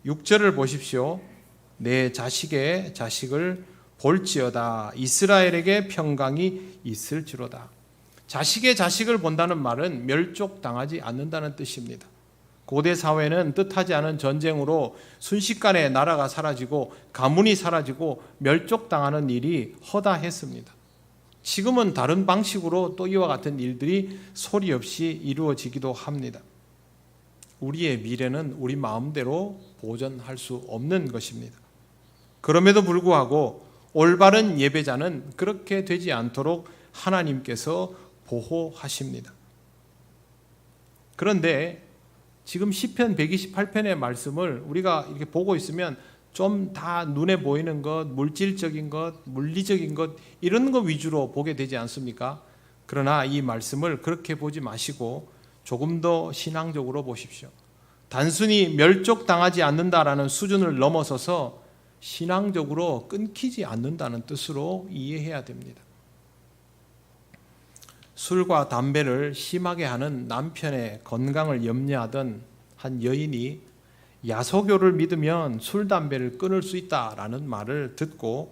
6절을 보십시오. 내 자식의 자식을 볼지어다. 이스라엘에게 평강이 있을지로다. 자식의 자식을 본다는 말은 멸족당하지 않는다는 뜻입니다. 고대 사회는 뜻하지 않은 전쟁으로 순식간에 나라가 사라지고 가문이 사라지고 멸족당하는 일이 허다했습니다. 지금은 다른 방식으로 또 이와 같은 일들이 소리 없이 이루어지기도 합니다. 우리의 미래는 우리 마음대로 보존할 수 없는 것입니다. 그럼에도 불구하고 올바른 예배자는 그렇게 되지 않도록 하나님께서 보호하십니다. 그런데 지금 시편 128편의 말씀을 우리가 이렇게 보고 있으면 좀 다 눈에 보이는 것, 물질적인 것, 물리적인 것 이런 것 위주로 보게 되지 않습니까? 그러나 이 말씀을 그렇게 보지 마시고 조금 더 신앙적으로 보십시오. 단순히 멸족당하지 않는다라는 수준을 넘어서서 신앙적으로 끊기지 않는다는 뜻으로 이해해야 됩니다. 술과 담배를 심하게 하는 남편의 건강을 염려하던 한 여인이 야소교를 믿으면 술, 담배를 끊을 수 있다라는 말을 듣고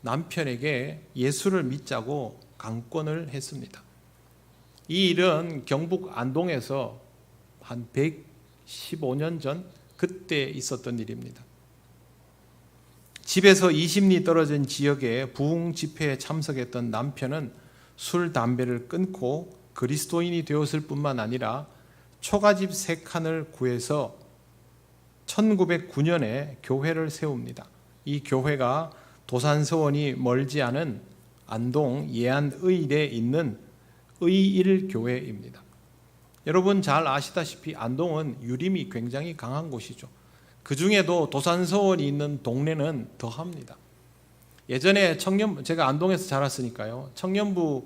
남편에게 예수를 믿자고 강권을 했습니다. 이 일은 경북 안동에서 한 115년 전 그때 있었던 일입니다. 집에서 20리 떨어진 지역에 부흥 집회에 참석했던 남편은 술, 담배를 끊고 그리스도인이 되었을 뿐만 아니라 초가집 3칸을 구해서 1909년에 교회를 세웁니다. 이 교회가 도산서원이 멀지 않은 안동 예안의일에 있는 의일교회입니다. 여러분 잘 아시다시피 안동은 유림이 굉장히 강한 곳이죠. 그 중에도 도산서원이 있는 동네는 더합니다. 예전에 제가 안동에서 자랐으니까요. 청년부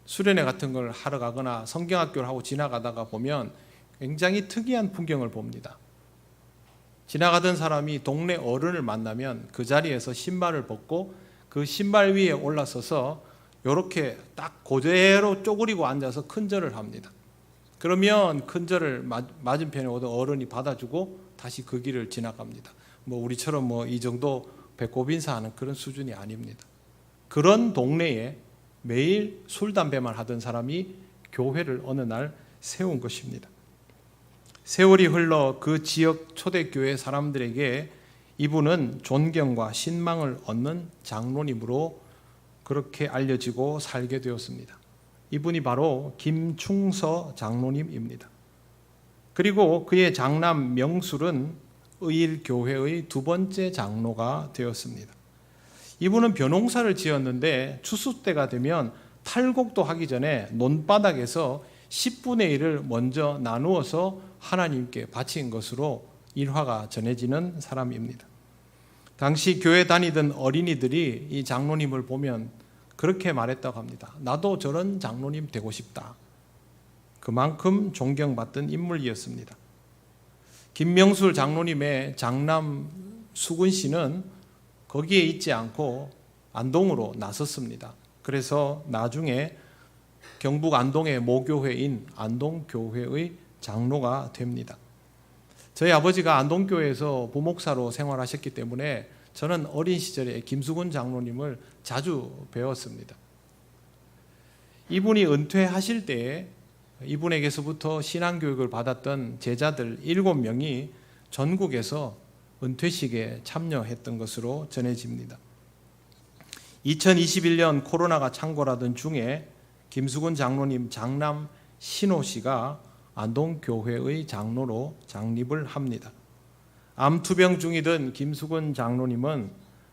수련회 같은 걸 하러 가거나 성경학교를 하고 지나가다가 보면 굉장히 특이한 풍경을 봅니다. 지나가던 사람이 동네 어른을 만나면 그 자리에서 신발을 벗고 그 신발 위에 올라서서 이렇게 딱 그대로 쪼그리고 앉아서 큰절을 합니다. 그러면 큰절을 맞은편에 오던 어른이 받아주고 다시 그 길을 지나갑니다. 우리처럼 이 정도 배꼽 인사하는 그런 수준이 아닙니다. 그런 동네에 매일 술, 담배만 하던 사람이 교회를 어느 날 세운 것입니다. 세월이 흘러 그 지역 초대교회 사람들에게 이분은 존경과 신망을 얻는 장로님으로 그렇게 알려지고 살게 되었습니다. 이분이 바로 김충서 장로님입니다. 그리고 그의 장남 명술은 의일교회의 2번째 장로가 되었습니다. 이분은 벼농사를 지었는데 추수 때가 되면 탈곡도 하기 전에 논바닥에서 10분의 1을 먼저 나누어서 하나님께 바친 것으로 일화가 전해지는 사람입니다. 당시 교회 다니던 어린이들이 이 장로님을 보면 그렇게 말했다고 합니다. 나도 저런 장로님 되고 싶다. 그만큼 존경받던 인물이었습니다. 김명술 장로님의 장남 수근 씨는 거기에 있지 않고 안동으로 나섰습니다. 그래서 나중에 경북 안동의 모교회인 안동교회의 장로가 됩니다. 저희 아버지가 안동교회에서 부목사로 생활하셨기 때문에 저는 어린 시절에 김수근 장로님을 자주 배웠습니다. 이분이 은퇴하실 때에 이분에게서부터 신앙교육을 받았던 제자들 7명이 전국에서 은퇴식에 참여했던 것으로 전해집니다. 2021년 코로나가 창궐하던 중에 김수근 장로님 장남 신호 씨가 안동교회의 장로로 장립을 합니다. 암투병 중이던 김수근 장로님은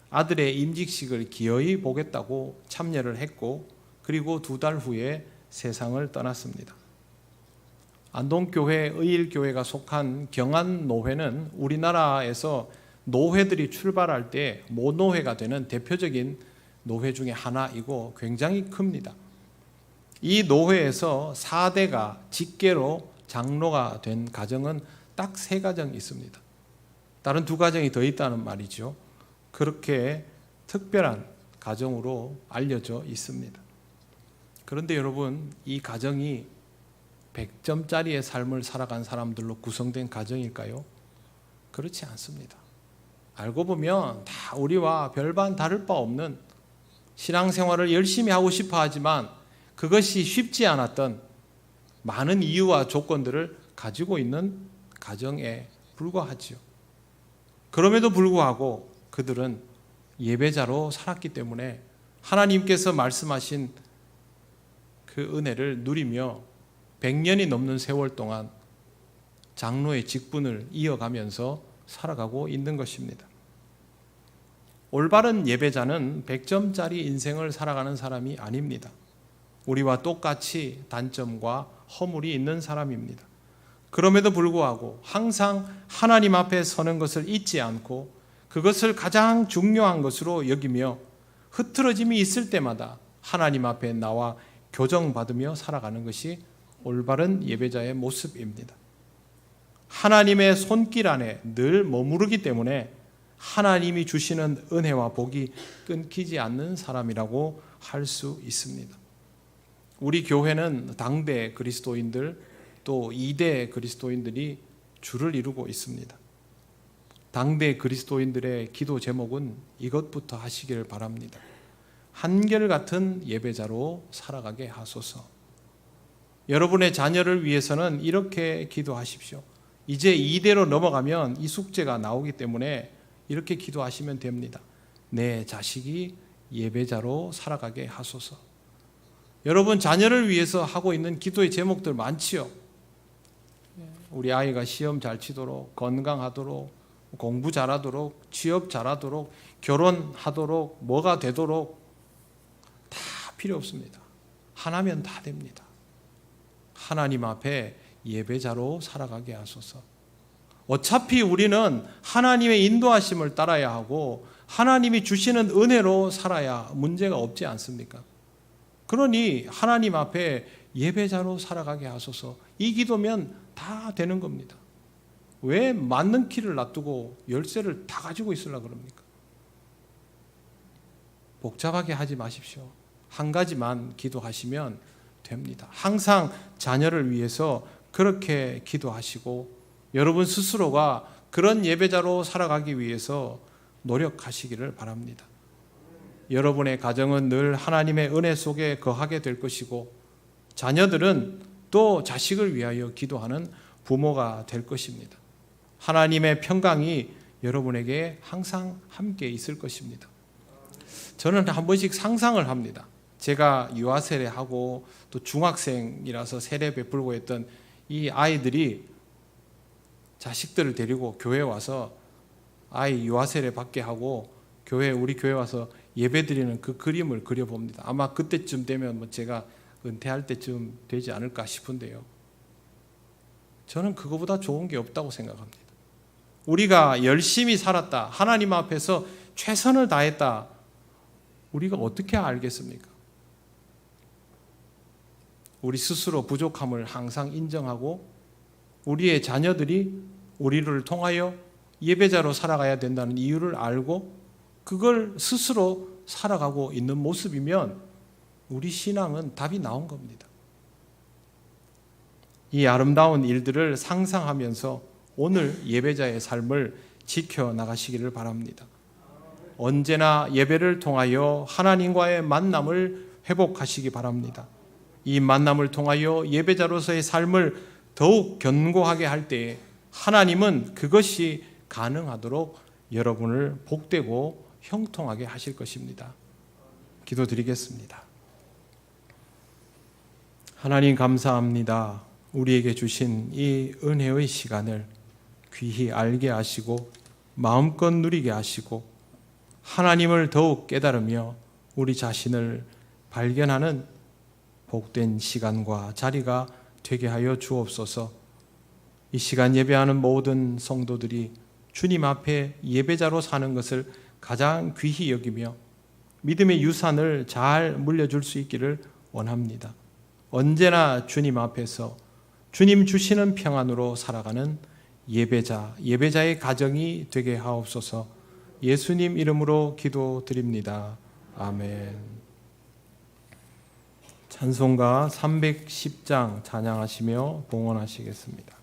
아들의 임직식을 기어이 보겠다고 참여를 했고 그리고 2달 후에 세상을 떠났습니다. 안동교회 의일교회가 속한 경안노회는 우리나라에서 노회들이 출발할 때 모노회가 되는 대표적인 노회 중에 하나이고 굉장히 큽니다. 이 노회에서 4대가 직계로 장로가 된 가정은 딱 3가정 있습니다. 다른 2가정이 더 있다는 말이죠. 그렇게 특별한 가정으로 알려져 있습니다. 그런데 여러분, 이 가정이 100점짜리의 삶을 살아간 사람들로 구성된 가정일까요? 그렇지 않습니다. 알고 보면 다 우리와 별반 다를 바 없는 신앙생활을 열심히 하고 싶어 하지만 그것이 쉽지 않았던 많은 이유와 조건들을 가지고 있는 가정에 불과하지요. 그럼에도 불구하고 그들은 예배자로 살았기 때문에 하나님께서 말씀하신 그 은혜를 누리며 100년이 넘는 세월 동안 장로의 직분을 이어가면서 살아가고 있는 것입니다. 올바른 예배자는 100점짜리 인생을 살아가는 사람이 아닙니다. 우리와 똑같이 단점과 허물이 있는 사람입니다. 그럼에도 불구하고 항상 하나님 앞에 서는 것을 잊지 않고 그것을 가장 중요한 것으로 여기며 흐트러짐이 있을 때마다 하나님 앞에 나와 교정받으며 살아가는 것이 올바른 예배자의 모습입니다. 하나님의 손길 안에 늘 머무르기 때문에 하나님이 주시는 은혜와 복이 끊기지 않는 사람이라고 할 수 있습니다. 우리 교회는 당대 그리스도인들 또 2대 그리스도인들이 줄을 이루고 있습니다. 당대 그리스도인들의 기도 제목은 이것부터 하시기를 바랍니다. 한결같은 예배자로 살아가게 하소서. 여러분의 자녀를 위해서는 이렇게 기도하십시오. 이제 2대로 넘어가면 이 숙제가 나오기 때문에 이렇게 기도하시면 됩니다. 내 자식이 예배자로 살아가게 하소서. 여러분 자녀를 위해서 하고 있는 기도의 제목들 많지요. 우리 아이가 시험 잘 치도록, 건강하도록, 공부 잘하도록, 취업 잘하도록, 결혼하도록, 뭐가 되도록 다 필요 없습니다. 하나면 다 됩니다. 하나님 앞에 예배자로 살아가게 하소서. 어차피 우리는 하나님의 인도하심을 따라야 하고 하나님이 주시는 은혜로 살아야 문제가 없지 않습니까? 그러니 하나님 앞에 예배자로 살아가게 하소서. 이 기도면 다 되는 겁니다. 왜 맞는 키를 놔두고 열쇠를 다 가지고 있으려고 그럽니까? 복잡하게 하지 마십시오. 한 가지만 기도하시면 됩니다. 항상 자녀를 위해서 그렇게 기도하시고 여러분 스스로가 그런 예배자로 살아가기 위해서 노력하시기를 바랍니다. 여러분의 가정은 늘 하나님의 은혜 속에 거하게 될 것이고 자녀들은 또 자식을 위하여 기도하는 부모가 될 것입니다. 하나님의 평강이 여러분에게 항상 함께 있을 것입니다. 저는 한 번씩 상상을 합니다. 제가 유아 세례하고 또 중학생이라서 세례 베풀고 했던 이 아이들이 자식들을 데리고 교회 와서 아이 유아 세례 받게 하고 우리 교회 와서 예배 드리는 그 그림을 그려봅니다. 아마 그때쯤 되면 제가 은퇴할 때쯤 되지 않을까 싶은데요. 저는 그거보다 좋은 게 없다고 생각합니다. 우리가 열심히 살았다, 하나님 앞에서 최선을 다했다, 우리가 어떻게 알겠습니까? 우리 스스로 부족함을 항상 인정하고 우리의 자녀들이 우리를 통하여 예배자로 살아가야 된다는 이유를 알고 그걸 스스로 살아가고 있는 모습이면 우리 신앙은 답이 나온 겁니다. 이 아름다운 일들을 상상하면서 오늘 예배자의 삶을 지켜나가시기를 바랍니다. 언제나 예배를 통하여 하나님과의 만남을 회복하시기 바랍니다. 이 만남을 통하여 예배자로서의 삶을 더욱 견고하게 할 때에 하나님은 그것이 가능하도록 여러분을 복되고 형통하게 하실 것입니다. 기도드리겠습니다. 하나님 감사합니다. 우리에게 주신 이 은혜의 시간을 귀히 알게 하시고 마음껏 누리게 하시고 하나님을 더욱 깨달으며 우리 자신을 발견하는 복된 시간과 자리가 되게 하여 주옵소서. 이 시간 예배하는 모든 성도들이 주님 앞에 예배자로 사는 것을 가장 귀히 여기며 믿음의 유산을 잘 물려줄 수 있기를 원합니다. 언제나 주님 앞에서 주님 주시는 평안으로 살아가는 예배자의 가정이 되게 하옵소서. 예수님 이름으로 기도드립니다. 아멘. 찬송가 310장 찬양하시며 봉헌하시겠습니다.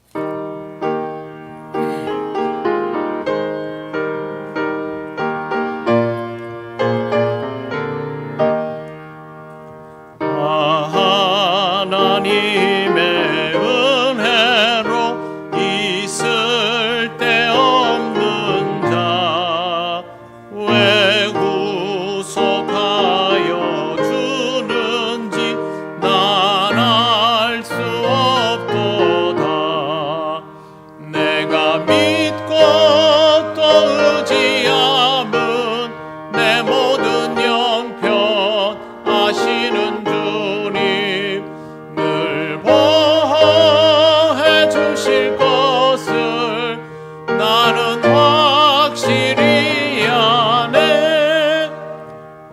하나님의 은혜로 있을 데 없는 자 왜 구속하여 주는지 난 알 수 없도다. 내가 믿고 또 의지함은 내 모든 형편 아시는 주님 늘 보호해 주실 것을 나는 확실히 아네.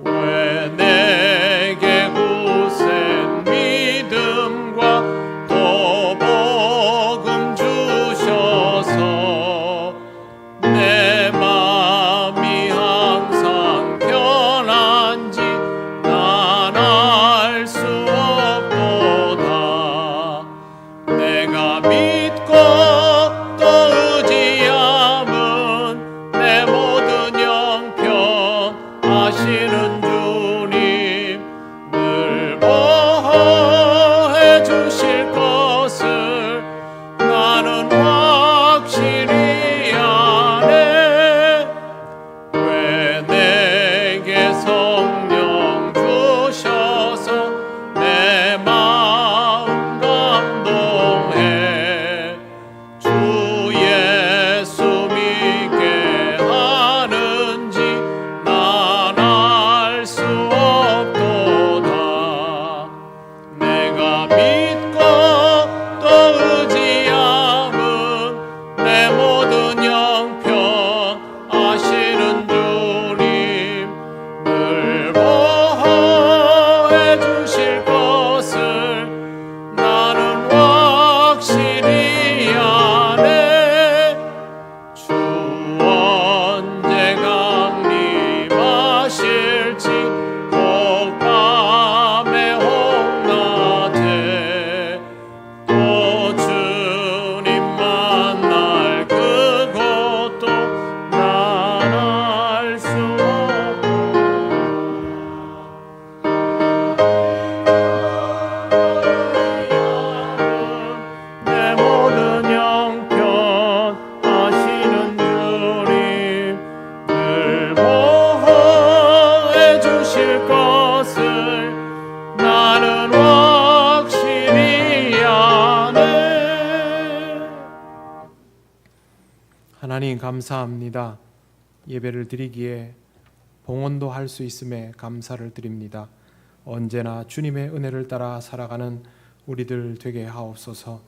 왜 내게 굳센 믿음과 또 복음 주셔서 내 맘이 항상 편한지 난 알 수 없도다. 내가 믿고 또 의지함은 내 모든 형편 아시는 주님 늘 보호해 주실 것을 나는 확실히 아네. 왜 내게 성령 주셔서 내 마음 감동해 주 예수 믿게 하는지 난 알 수 없도다. 내가 믿고 또 의지함은 내 모든 형편 아시는 주님 늘 보호해 주실 것을 나는 확실히 아네. 주 언제 강림하실지 혹밤에 홍나되 또 주님 만날 그것도 난 알 수 없고 내 모든 형편 아시는 주님 늘 보호해 주실 것을 나는 확실히 아네. 하나님 감사합니다. 예배를 드리기에 봉헌도 할 수 있음에 감사를 드립니다. 언제나 주님의 은혜를 따라 살아가는 우리들 되게 하옵소서.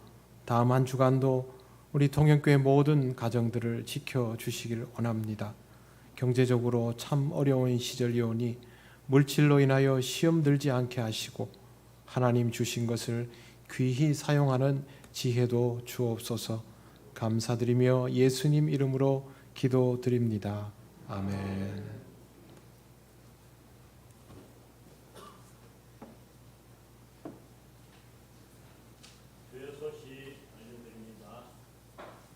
다음 한 주간도 우리 통영교회 모든 가정들을 지켜주시길 원합니다. 경제적으로 참 어려운 시절이오니 물질로 인하여 시험 들지 않게 하시고 하나님 주신 것을 귀히 사용하는 지혜도 주옵소서. 감사드리며 예수님 이름으로 기도드립니다. 아멘.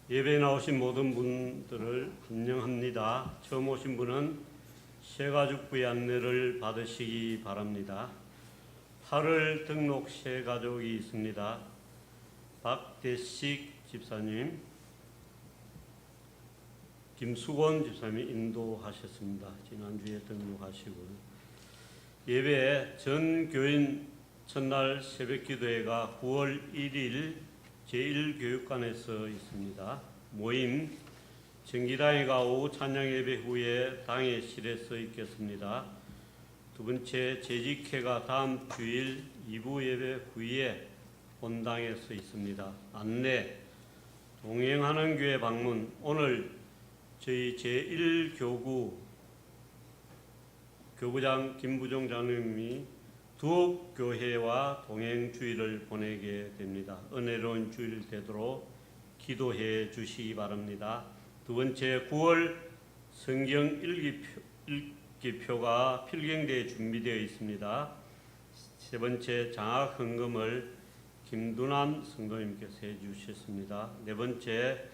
예배에 나오신 모든 분들을 환영합니다. 처음 오신 분은 새가족부의 안내를 받으시기 바랍니다. 8월 등록 새가족이 있습니다. 박대식 집사님, 김수건 집사님이 인도하셨습니다. 지난주에 등록하시고 예배 전 교인 첫날 새벽기도회가 9월 1일 제1교육관에서 있습니다. 모임 정기당회가 오후 찬양예배 후에 당회실에서 있겠습니다. 두 번째 재직회가 다음 주일 2부 예배 후에 본당에서 있습니다. 안내 동행하는 교회 방문 오늘 저희 제1교구 교구장 김부종 장로님이 두옥 교회와 동행 주일을 보내게 됩니다. 은혜로운 주일 되도록 기도해 주시기 바랍니다. 두 번째 9월 성경 읽기표가 필경대에 준비되어 있습니다. 세 번째 장학 헌금을 김두남 성도님께서 해주셨습니다. 네 번째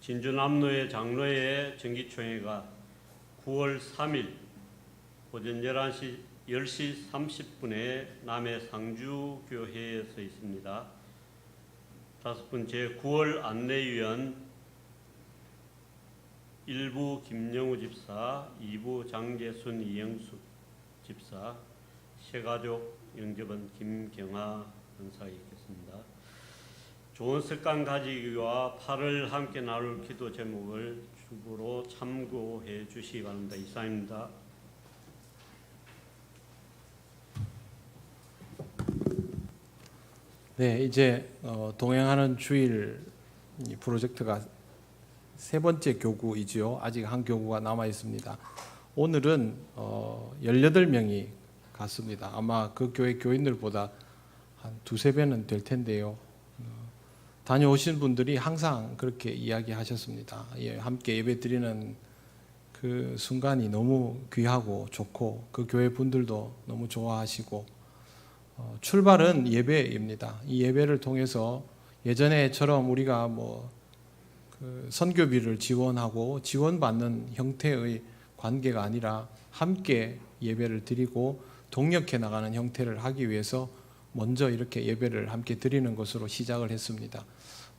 진주남로의 장로회 정기총회가 9월 3일 오전 10시 30분에 남해 상주교회에서 있습니다. 다섯 번째 9월 안내위원 1부 김영우 집사, 2부 장재순 이영숙 집사, 새가족 영접은 김경아 권사가 있겠습니다. 좋은 습관 가지기와 8을 함께 나눌 기도 제목을 주부로 참고해 주시기 바랍니다. 이상입니다. 네, 이제 동행하는 주일 이 프로젝트가 세 번째 교구이지요. 아직 한 교구가 남아 있습니다. 오늘은 18명이 갔습니다. 아마 그 교회 교인들보다 한 두세 배는 될 텐데요. 다녀오신 분들이 항상 그렇게 이야기하셨습니다. 예, 함께 예배 드리는 그 순간이 너무 귀하고 좋고 그 교회 분들도 너무 좋아하시고 출발은 예배입니다. 이 예배를 통해서 예전에처럼 우리가 그 선교비를 지원하고 지원받는 형태의 관계가 아니라 함께 예배를 드리고 동역해 나가는 형태를 하기 위해서 먼저 이렇게 예배를 함께 드리는 것으로 시작을 했습니다.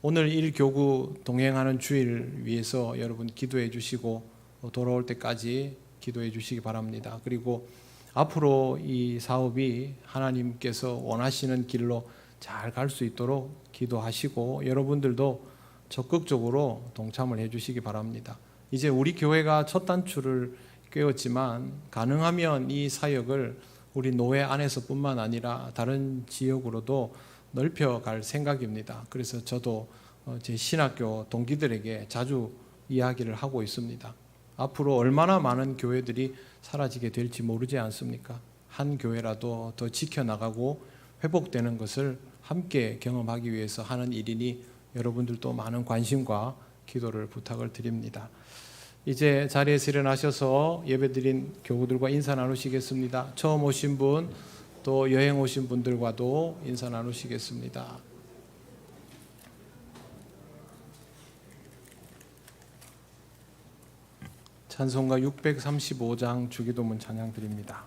오늘 1교구 동행하는 주일 위해서 여러분 기도해 주시고 돌아올 때까지 기도해 주시기 바랍니다. 그리고 앞으로 이 사업이 하나님께서 원하시는 길로 잘 갈 수 있도록 기도하시고 여러분들도 적극적으로 동참을 해 주시기 바랍니다. 이제 우리 교회가 첫 단추를 꿰었지만 가능하면 이 사역을 우리 노회 안에서뿐만 아니라 다른 지역으로도 넓혀갈 생각입니다. 그래서 저도 제 신학교 동기들에게 자주 이야기를 하고 있습니다. 앞으로 얼마나 많은 교회들이 사라지게 될지 모르지 않습니까? 한 교회라도 더 지켜나가고 회복되는 것을 함께 경험하기 위해서 하는 일이니 여러분들도 많은 관심과 기도를 부탁을 드립니다. 이제 자리에서 일어나셔서 예배드린 교우들과 인사 나누시겠습니다. 처음 오신 분, 또 여행 오신 분들과도 인사 나누시겠습니다. 찬송가 635장 주기도문 찬양 드립니다.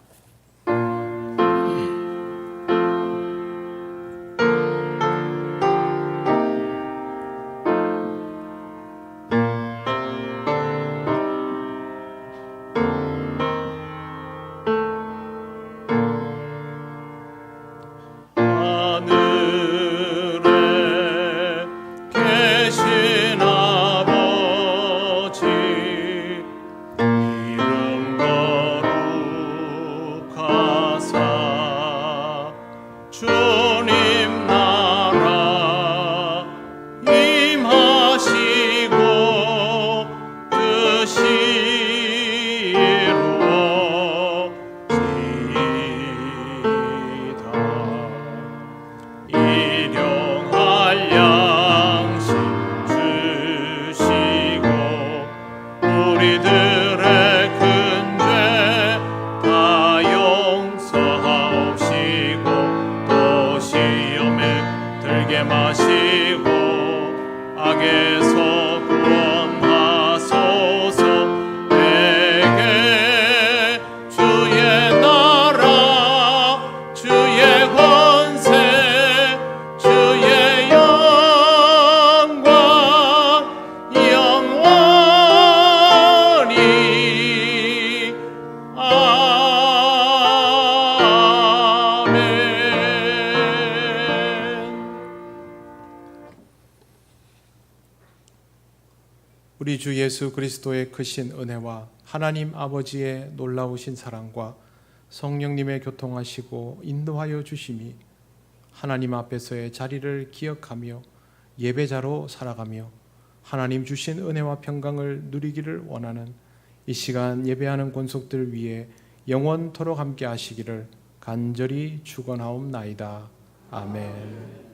우리 주 예수 그리스도의 크신 은혜와 하나님 아버지의 놀라우신 사랑과 성령님의 교통하시고 인도하여 주심이 하나님 앞에서의 자리를 기억하며 예배자로 살아가며 하나님 주신 은혜와 평강을 누리기를 원하는 이 시간 예배하는 권속들 위해 영원토록 함께 하시기를 간절히 축원하옵나이다. 아멘.